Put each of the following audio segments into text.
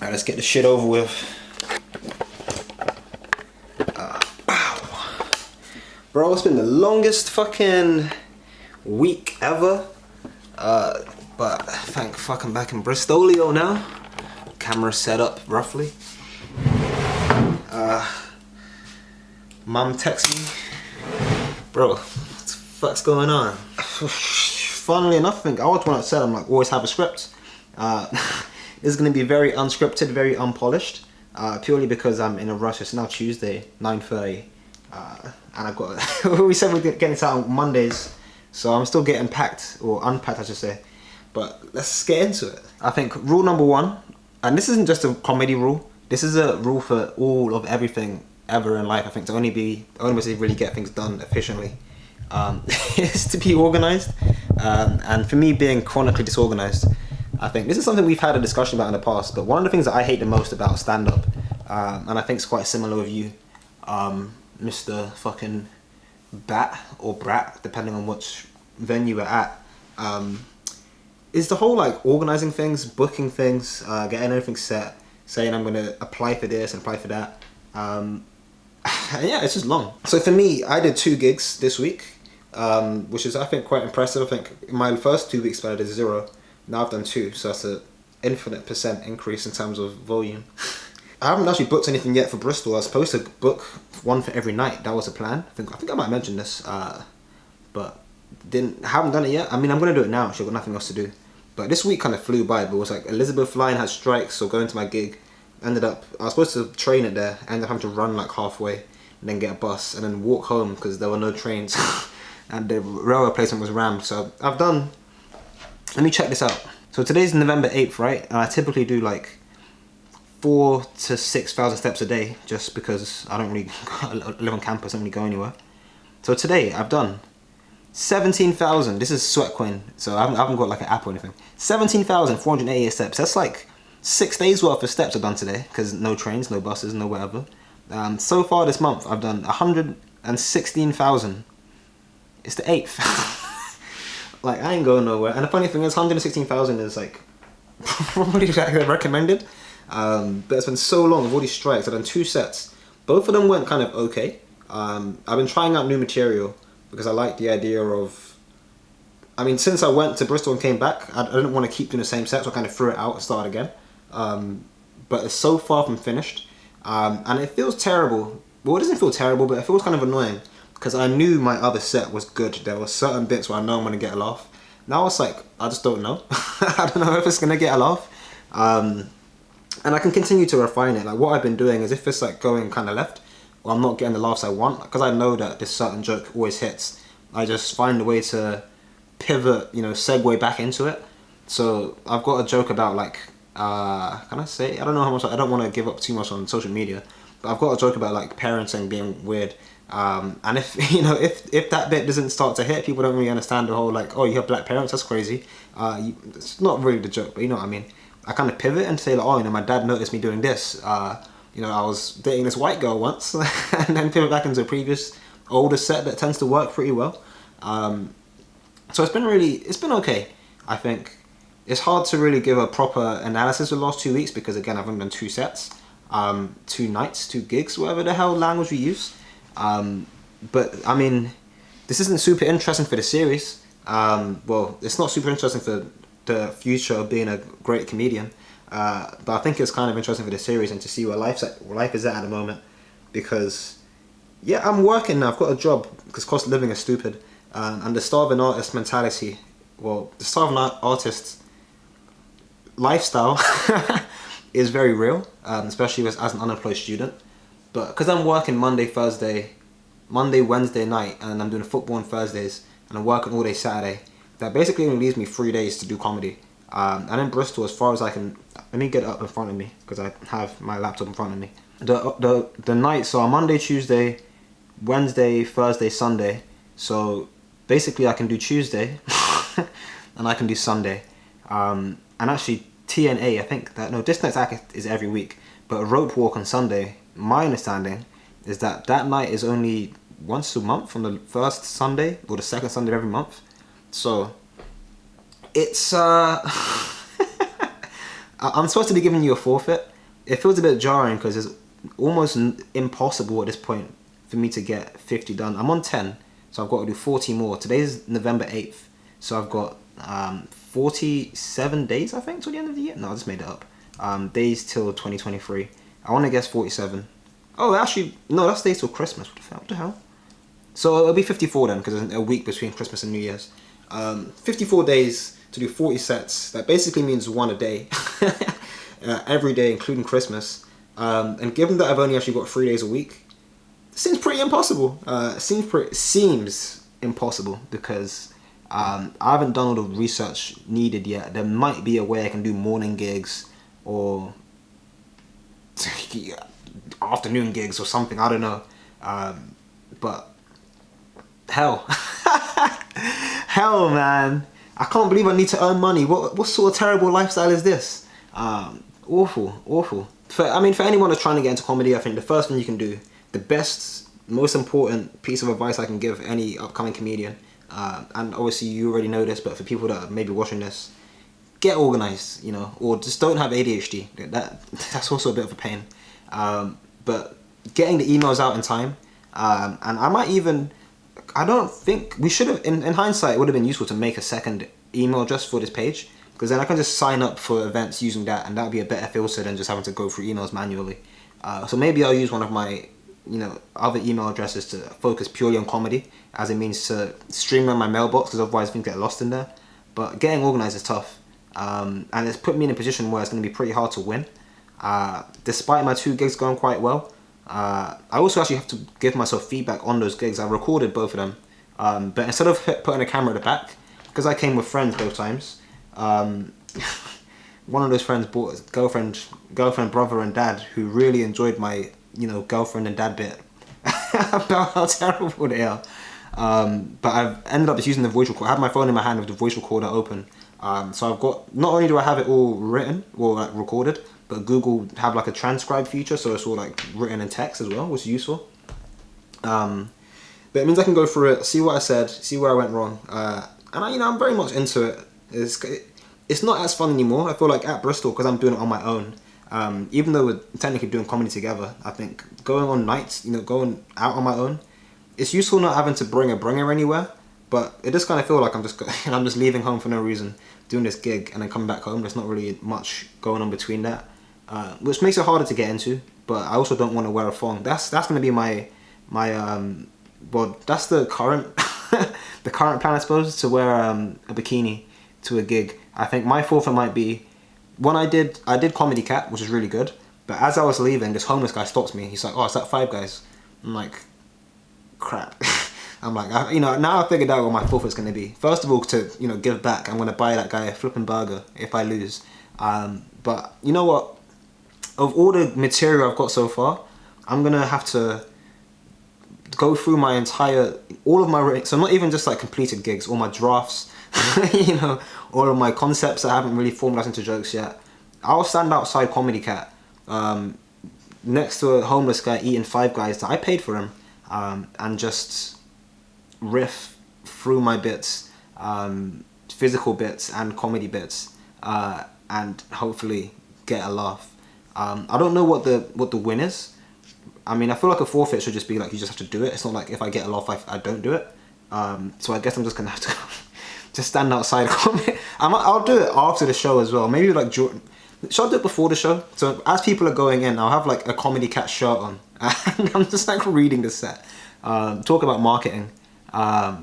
Alright, let's get the shit over with. Bro, it's been the longest fucking week ever. But thank fuck I'm back in Bristolio now. Camera set up roughly. Mum texted me. Bro, what the fuck's going on? Funnily enough, I think I was the one that said I'm like, always have a script. This is going to be very unscripted, very unpolished. Purely because I'm in a rush. It's now Tuesday, 9:30. And I've got, we said we're getting this out on Mondays. So I'm still getting packed, or unpacked I should say. But let's get into it. I think rule number one, and this isn't just a comedy rule. This is a rule for all of everything ever in life. I think the only way to really get things done efficiently is to be organized. And for me, being chronically disorganized, I think this is something we've had a discussion about in the past. But one of the things that I hate the most about stand-up, and I think it's quite similar with you, Mr. fucking Bat or Brat, depending on which venue we're at, is the whole like organizing things, booking things, getting everything set, saying I'm gonna apply for this and apply for that. Yeah, it's just long. So for me, I did 2 gigs this week, which is I think quite impressive. I think in my first 2 weeks I did 0. Now I've done 2, so that's an infinite % increase in terms of volume. I haven't actually booked anything yet for Bristol. I was supposed to book one for every night. That was the plan. I think I might mention this, but haven't done it yet. I mean, I'm gonna do it now. Actually, I've got nothing else to do. But this week kind of flew by. But it was like Elizabeth line had strikes, so going to my gig, I was supposed to train it there. I ended up having to run like halfway, and then get a bus, and then walk home because there were no trains, and the railway replacement was rammed. So I've done. Let me check this out. So today's November 8th, right? And I typically do like 4,000 to 6,000 steps a day, just because I don't really live on campus, I don't really go anywhere. So today I've done 17,000. This is Sweatcoin, so I haven't got like an app or anything. 17,488 steps. That's like 6 days worth of steps I've done today, because no trains, no buses, no whatever. So far this month I've done 116,000. It's the 8th. Like, I ain't going nowhere. And the funny thing is, 116,000 is like probably recommended. But it's been so long with all these strikes. I've done 2 sets. Both of them went kind of okay. I've been trying out new material because I like the idea of, I mean, since I went to Bristol and came back, I didn't want to keep doing the same set, so I kind of threw it out and started again. But it's so far from finished. And it feels terrible. Well, it doesn't feel terrible, but it feels kind of annoying because I knew my other set was good. There were certain bits where I know I'm going to get a laugh. Now it's like, I just don't know. I don't know if it's going to get a laugh. And I can continue to refine it. Like, what I've been doing is if it's like going kind of left, or I'm not getting the laughs I want, because I know that this certain joke always hits, I just find a way to pivot, you know, segue back into it. So I've got a joke about like, can I say? I don't know how much, I don't want to give up too much on social media, but I've got a joke about like parenting being weird. And if, you know, if that bit doesn't start to hit, people don't really understand the whole like, oh, you have black parents, that's crazy. It's not really the joke, but you know what I mean. I kind of pivot and say like, oh, you know, my dad noticed me doing this. You know, I was dating this white girl once, and then pivot back into a previous older set that tends to work pretty well. So it's been okay. I think it's hard to really give a proper analysis of the last 2 weeks because again, I've only done 2 sets, 2 nights, 2 gigs, whatever the hell language we use. But I mean, this isn't super interesting for the series. Well, it's not super interesting for the future of being a great comedian, but I think it's kind of interesting for the series and to see where life is at the moment, because yeah, I'm working now, I've got a job because cost of living is stupid, and the starving artist mentality, well, the starving artist lifestyle is very real, especially as an unemployed student. But because I'm working Monday, Wednesday night, and I'm doing football on Thursdays, and I'm working all day Saturday, that basically only leaves me 3 days to do comedy. And in Bristol, as far as I can, let me get it up in front of me because I have my laptop in front of me. The nights are Monday, Tuesday, Wednesday, Thursday, Sunday. So basically I can do Tuesday and I can do Sunday. And actually TNA, I think that, no, This Night's Act is every week, but Rope Walk on Sunday, my understanding is that that night is only once a month on the first Sunday or the second Sunday of every month. So it's I'm supposed to be giving you a forfeit, it feels a bit jarring because it's almost impossible at this point for me to get 50 done. I'm on 10, so I've got to do 40 more. Today's November 8th, so I've got 47 days, I think, till the end of the year. No, I just made it up. Days till 2023. I want to guess 47. Oh, actually, no, that's days till Christmas. What the hell? So it'll be 54 then, because there's a week between Christmas and New Year's. 54 days to do 40 sets. That basically means one a day. Every day, including Christmas. And given that I've only actually got 3 days a week, it seems pretty impossible. Seems impossible because I haven't done all the research needed yet. There might be a way I can do morning gigs or afternoon gigs or something. I don't know. But hell, hell, man! I can't believe I need to earn money. What sort of terrible lifestyle is this? Awful. For anyone that's trying to get into comedy, I think the first thing you can do, the best, most important piece of advice I can give any upcoming comedian, and obviously you already know this, but for people that are maybe watching this, get organized, you know, or just don't have ADHD. That's also a bit of a pain. But getting the emails out in time, and I don't think we should have, in hindsight, it would have been useful to make a second email address for this page, because then I can just sign up for events using that, and that would be a better filter than just having to go through emails manually. So maybe I'll use one of my, other email addresses to focus purely on comedy, as it means to streamline my mailbox, because otherwise things get lost in there. But getting organized is tough, and it's put me in a position where it's going to be pretty hard to win. Despite my 2 gigs going quite well, I also actually have to give myself feedback on those gigs. I recorded both of them, but instead of putting a camera at the back, because I came with friends both times, one of those friends brought a girlfriend, brother and dad, who really enjoyed my, girlfriend and dad bit about how terrible they are. But I've ended up just using the voice recorder. I have my phone in my hand with the voice recorder open. So I've got, not only do I have it all written or like recorded, but Google have like a transcribe feature, so it's all like written in text as well, which is useful. But it means I can go through it, see what I said, see where I went wrong, and I'm very much into it. It's not as fun anymore. I feel like at Bristol, because I'm doing it on my own, even though we're technically doing comedy together, I think going on nights, going out on my own, it's useful not having to bring a bringer anywhere. But it just kind of feel like I'm just leaving home for no reason, doing this gig, and then coming back home. There's not really much going on between that, which makes it harder to get into. But I also don't want to wear a thong. That's going to be my well, that's the current the current plan, I suppose, to wear a bikini to a gig. I think my forfeit might be, when I did Comedy Cat, which is really good. But as I was leaving, this homeless guy stops me. He's like, "Oh, is that Five Guys?" I'm like, crap. I'm like, now I figured out what my forfeit's going to be. First of all, to, give back, I'm going to buy that guy a flipping burger if I lose. But you know what? Of all the material I've got so far, I'm going to have to go through my all of my, so not even just like completed gigs, all my drafts, all of my concepts that I haven't really formalized into jokes yet. I'll stand outside Comedy Cat, next to a homeless guy eating Five Guys that I paid for him, and just riff through my bits, physical bits and comedy bits, and hopefully get a laugh. I don't know what the win is. I feel like a forfeit should just be like, you just have to do it. It's not like if I get a laugh, I don't do it. So I guess I'm just gonna have to just stand outside. I'll do it after the show as well. Maybe like, should I do it before the show? So as people are going in, I'll have like a Comedy Cat shirt on, and I'm just like reading the set, talk about marketing. I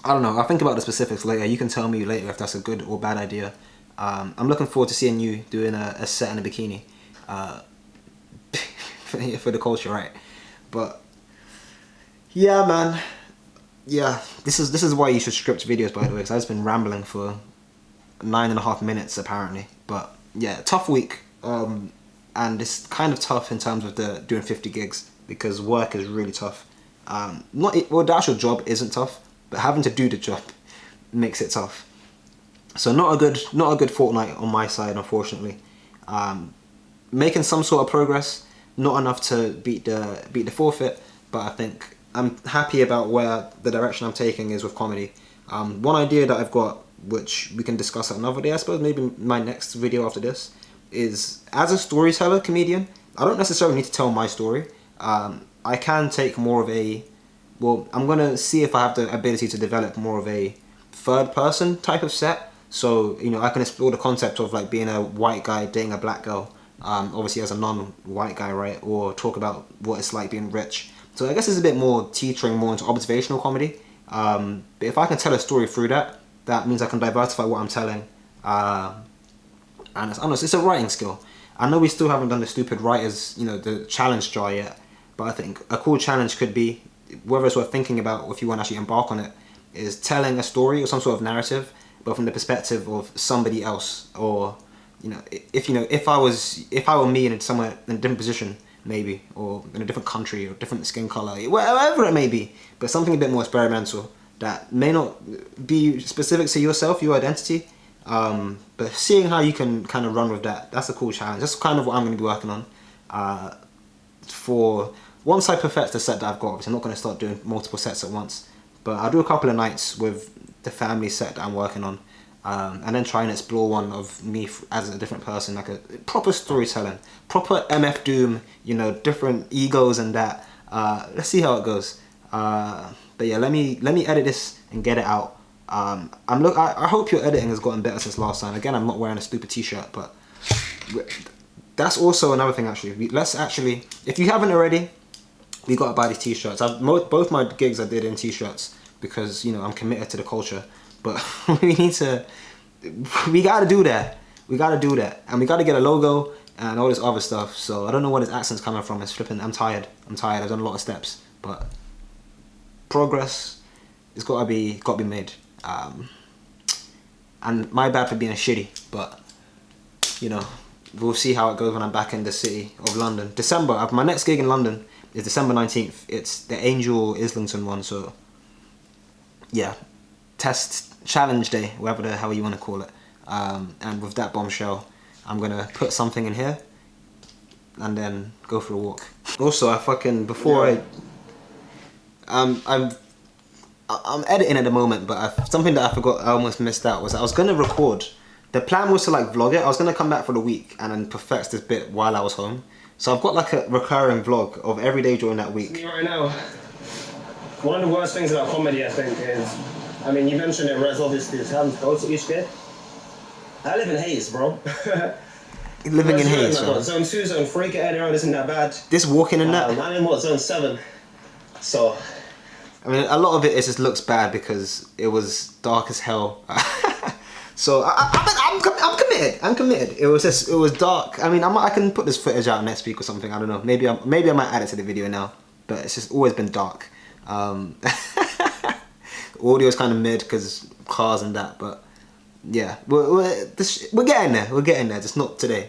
don't know, I'll think about the specifics later. You can tell me later if that's a good or bad idea. I'm looking forward to seeing you doing a set in a bikini, for the culture, right? But yeah, man, yeah, this is why you should script videos, by the way, because I've just been rambling for 9.5 minutes apparently. But yeah, tough week, and it's kind of tough in terms of doing 50 gigs, because work is really tough. The actual job isn't tough, but having to do the job makes it tough. So not a good fortnight on my side, unfortunately. Making some sort of progress, not enough to beat the forfeit, but I think I'm happy about where the direction I'm taking is with comedy. One idea that I've got, which we can discuss another day, I suppose, maybe my next video after this, is, as a storyteller, comedian, I don't necessarily need to tell my story. I can take more of a, well, I'm gonna see if I have the ability to develop more of a third person type of set. So, you know, I can explore the concept of like being a white guy dating a black girl, obviously as a non-white guy, right? Or talk about what it's like being rich. So I guess it's a bit more teetering more into observational comedy. But if I can tell a story through that, that means I can diversify what I'm telling. And it's, I don't know, it's a writing skill. I know we still haven't done the stupid writers, you know, the challenge jar yet. But I think a cool challenge could be, whether it's worth thinking about or if you want to actually embark on it, is telling a story or some sort of narrative, but from the perspective of somebody else. Or, you know, if I were me in somewhere in a different position, maybe, or in a different country or different skin color, wherever it may be, but something a bit more experimental that may not be specific to yourself, your identity, but seeing how you can kind of run with that, that's a cool challenge. That's kind of what I'm going to be working on. For once I perfect the set that I've got, obviously I'm not going to start doing multiple sets at once, but I'll do a couple of nights with the family set that I'm working on, and then try and explore one of me as a different person, like a proper storytelling, proper MF Doom, you know, different egos and that. Let's see how it goes. But yeah, let me edit this and get it out. I hope your editing has gotten better since last time. Again, I'm not wearing a stupid t-shirt, but that's also another thing actually. Let's actually, if you haven't already, we gotta buy these t-shirts. Both my gigs I did in t-shirts because, you know, I'm committed to the culture. But we gotta do that. We gotta do that, and we gotta get a logo and all this other stuff. So I don't know where this accent's coming from. It's flipping. I'm tired. I've done a lot of steps, but progress has gotta be made. And my bad for being shitty, but you know, we'll see how it goes when I'm back in the city of London. December, my next gig in London is December 19th. It's the Angel Islington one, so yeah, challenge day, whatever the hell you want to call it. And with that bombshell, I'm gonna put something in here and then go for a walk. Also, I'm editing at the moment, but something that I forgot, I almost missed out, was I was gonna record. The plan was to like vlog it. I was gonna come back for the week and then perfect this bit while I was home. So I've got like a recurring vlog of every day during that week. Me right now, one of the worst things about comedy, I think, is, I mean, you mentioned it, Rez, obviously, it's having to go to each bit. I live in Hayes, bro. Living in Hayes, so. Zone 2, Zone 3, get around isn't that bad. This walking in that? I'm in what, Zone 7. So. I mean, a lot of it just looks bad because it was dark as hell. So I'm committed. I'm committed. It was dark. I mean, I can put this footage out next week or something. I don't know. Maybe I might add it to the video now. But it's just always been dark. Audio's kind of mid because cars and that. But yeah, we're getting there. We're getting there. Just not today.